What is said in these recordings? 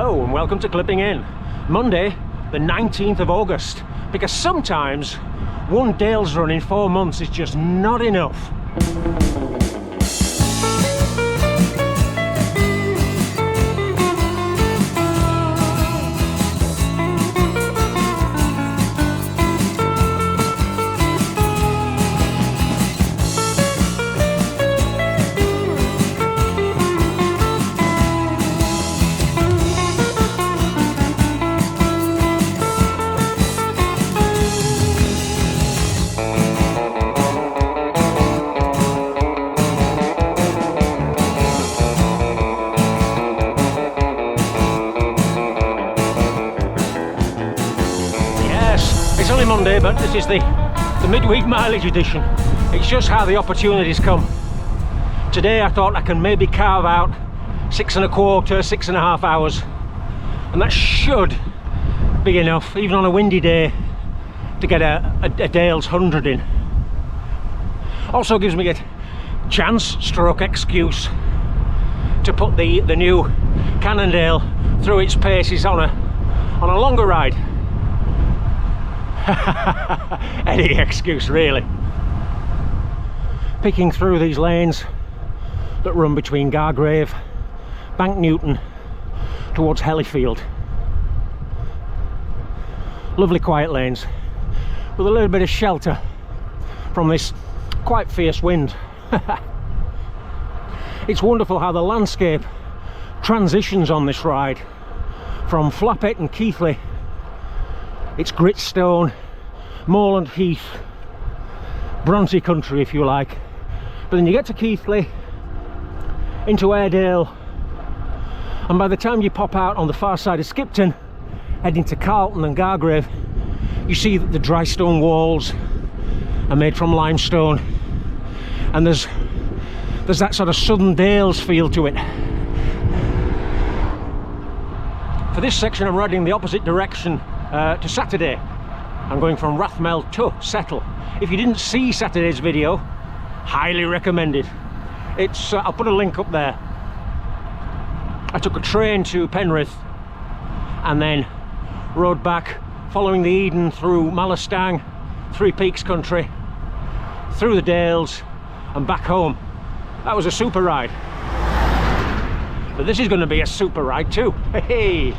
Hello and welcome to Clipping In. Monday, the 19th of August, because sometimes one Dales run in 4 months is just not enough. It's only Monday, but this is the midweek mileage edition. It's just how the opportunities come. Today I thought I can maybe carve out 6.25, 6.5 hours, and that should be enough, even on a windy day, to get a Dales 100 in. Also gives me a chance stroke excuse to put the new Cannondale through its paces on a longer ride. Any excuse really. Picking through these lanes that run between Gargrave, Bank Newton towards Hellifield. Lovely quiet lanes with a little bit of shelter from this quite fierce wind. It's wonderful how the landscape transitions on this ride from Flappet and Keighley. It's Gritstone, Moorland Heath, Bronte country if you like. But then you get to Keighley, into Airedale, and by the time you pop out on the far side of Skipton, heading to Carlton and Gargrave, you see that the dry stone walls are made from limestone, and there's that sort of southern Dales feel to it. For this section I'm riding the opposite direction to Saturday. I'm going from Rathmel to Settle. If you didn't see Saturday's video, highly recommended. It's I'll put a link up there. I took a train to Penrith and then rode back following the Eden through Malastang, Three Peaks country, through the Dales and back home. That was a super ride. But this is going to be a super ride too. Hey!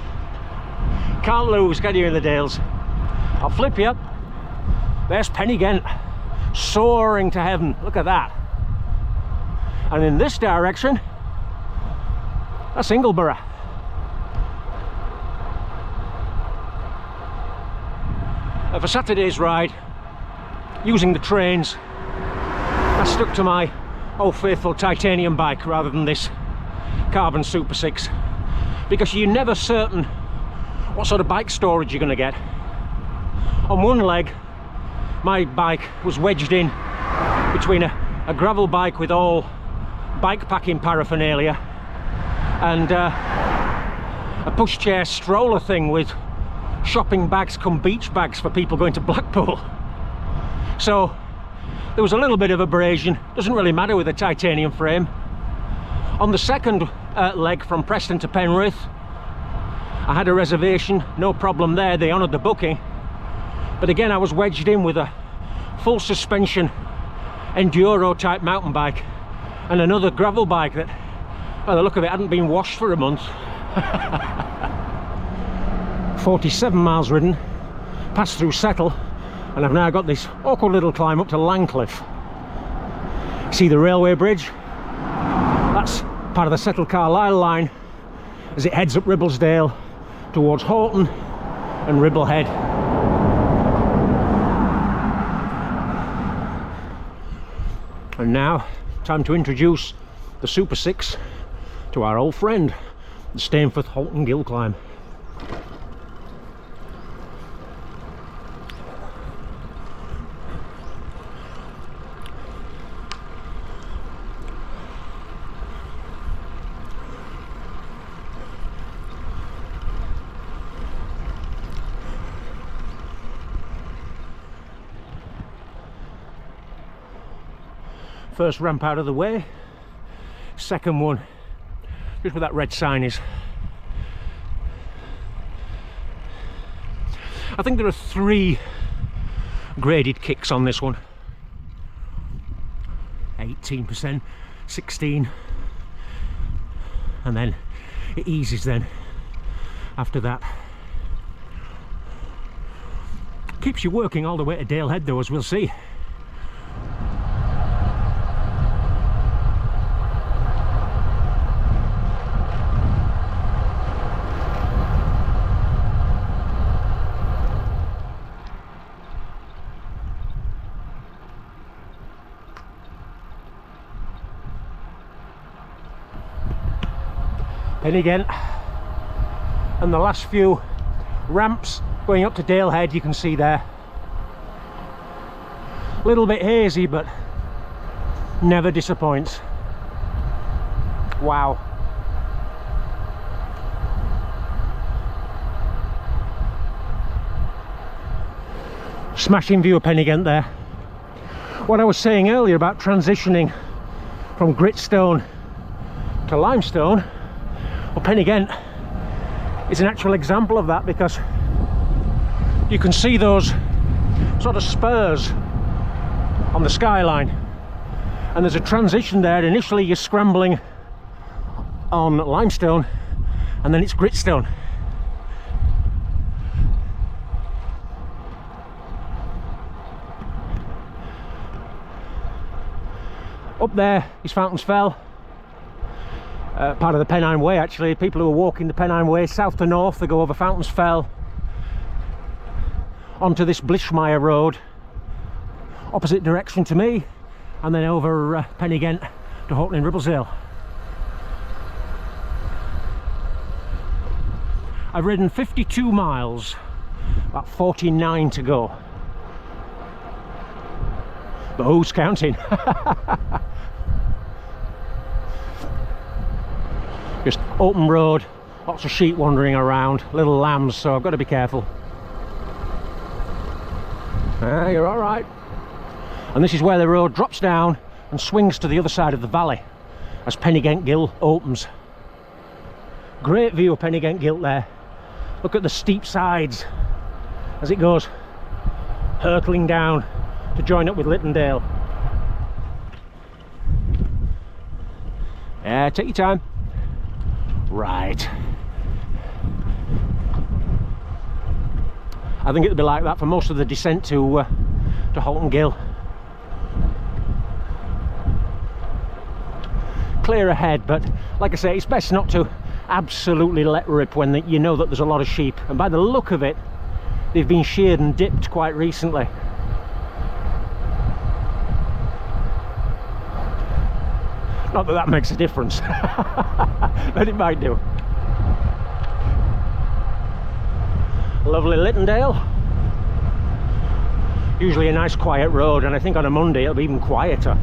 Can't lose, can you, in the Dales? I'll flip you. There's Pennygent, soaring to heaven. Look at that. And in this direction, that's Ingleborough. For Saturday's ride, using the trains, I stuck to my old faithful titanium bike rather than this carbon Supersix, because you're never certain what sort of bike storage you're going to get. On one leg, my bike was wedged in between a gravel bike with all bike packing paraphernalia and a pushchair stroller thing with shopping bags come beach bags for people going to Blackpool. So there was a little bit of abrasion. Doesn't really matter with a titanium frame. On the second leg from Preston to Penrith, I had a reservation, no problem there, they honoured the booking. But again, I was wedged in with a full suspension enduro type mountain bike and another gravel bike that, by the look of it, hadn't been washed for a month. 47 miles ridden, passed through Settle, and I've now got this awkward little climb up to Langcliffe. See the railway bridge? That's part of the Settle Carlisle line as it heads up Ribblesdale towards Houghton and Ribblehead. And now, time to introduce the Supersix to our old friend, the Stainforth Halton Gill Climb. First ramp out of the way, second one just where that red sign is. I think there are 3 graded kicks on this one. 18%, 16, and then it eases then after that. Keeps you working all the way to Dalehead though, as we'll see. Then again, and the last few ramps going up to Dalehead you can see there. A little bit hazy, but never disappoints. Wow. Smashing view of Pennygent there. What I was saying earlier about transitioning from gritstone to limestone, well, Pennygent is an actual example of that, because you can see those sort of spurs on the skyline, and there's a transition there. Initially you're scrambling on limestone and then it's gritstone. Up there is Fountains Fell, part of the Pennine Way actually. People who are walking the Pennine Way south to north, they go over Fountains Fell onto this Blishmire Road, opposite direction to me, and then over Pennygent to Houghton in Ribblesdale. I've ridden 52 miles, about 49 to go. But who's counting? Just open road, lots of sheep wandering around, little lambs, so I've got to be careful. You're all right. And this is where the road drops down and swings to the other side of the valley as Pennygent Gill opens. Great view of Pennygent Gill there. Look at the steep sides as it goes hurtling down to join up with Littondale. Yeah, take your time. Right. I think it'll be like that for most of the descent to Houghton Gill. Clear ahead, but like I say, it's best not to absolutely let rip when you know that there's a lot of sheep, and by the look of it they've been sheared and dipped quite recently. Not that that makes a difference, but it might do. Lovely Littondale. Usually a nice quiet road, and I think on a Monday it'll be even quieter.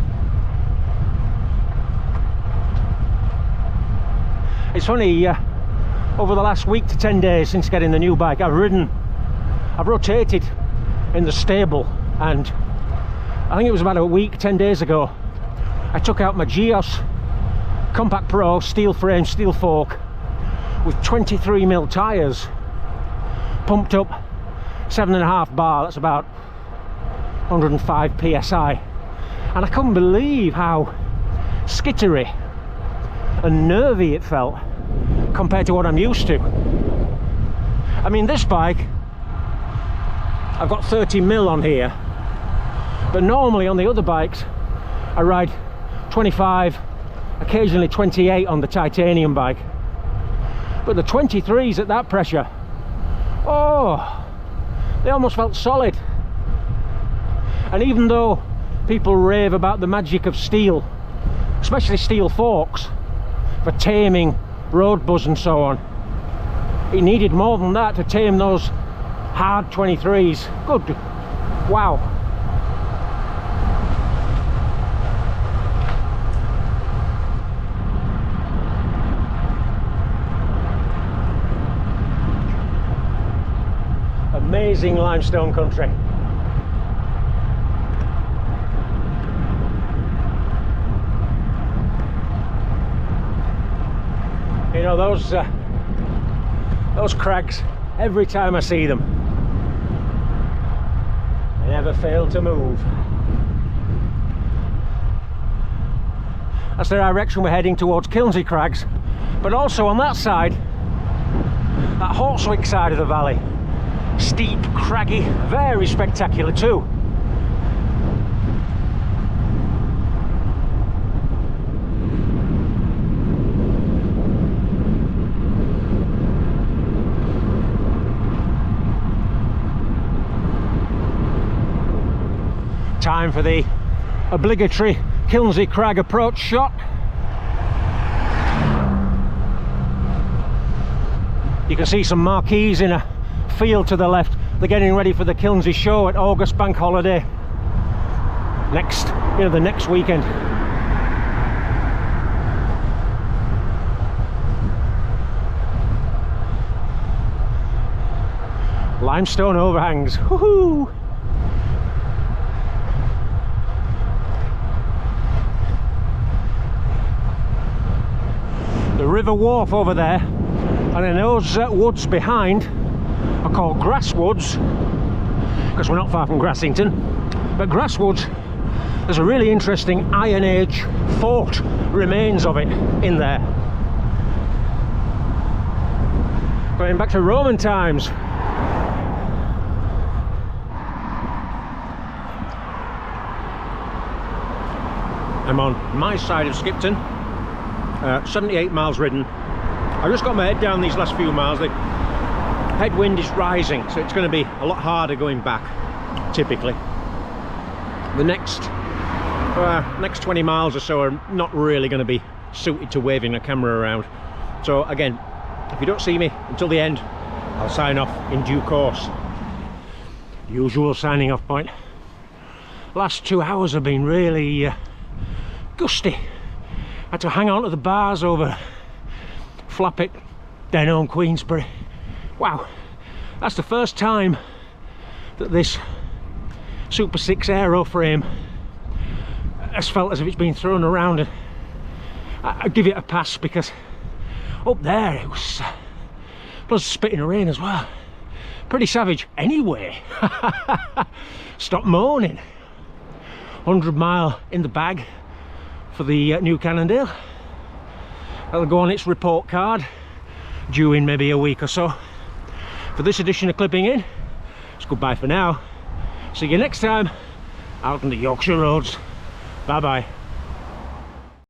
It's funny, over the last week to 10 days since getting the new bike, I've rotated in the stable, and I think it was about a week, 10 days ago, I took out my Geos Compact Pro steel frame, steel fork with 23mm tyres, pumped up 7.5 bar, that's about 105 psi, and I couldn't believe how skittery and nervy it felt compared to what I'm used to. I mean, this bike, I've got 30mm on here, but normally on the other bikes I ride 25, occasionally 28 on the titanium bike, but the 23s at that pressure, oh, they almost felt solid. And even though people rave about the magic of steel, especially steel forks, for taming road buzz and so on, it needed more than that to tame those hard 23s. Good, wow. Amazing limestone country. You know, those crags, every time I see them, They never fail to move. That's the direction we're heading towards Kilnsey Crags, but also on that side, that Horswick side of the valley. Steep, craggy, very spectacular too. Time for the obligatory Kilnsey Crag approach shot. You can see some marquees in a field to the left. They're getting ready for the Kilnsey show at August Bank Holiday the next weekend. Limestone overhangs. Woohoo! The river wharf over there, and then those woods behind are called grass woods, because we're not far from Grassington. But grass woods, there's a really interesting Iron Age fort remains of it in there, going back to Roman times. I'm on my side of Skipton. 78 miles ridden. I just got my head down these last few miles. The headwind is rising, so it's going to be a lot harder going back, typically. The next 20 miles or so are not really going to be suited to waving a camera around. So again, if you don't see me until the end, I'll sign off in due course. Usual signing off point. Last 2 hours have been really gusty. Had to hang on to the bars over Flappit, Denholm, Queensbury. Wow, that's the first time that this Supersix aeroframe has felt as if it's been thrown around, and I give it a pass because up there it was plus spitting rain as well. Pretty savage anyway. Stop moaning. 100 mile in the bag for the new Cannondale. That'll go on its report card, due in maybe a week or so. For this edition of Clipping In, it's goodbye for now. See you next time out on the Yorkshire roads. Bye bye.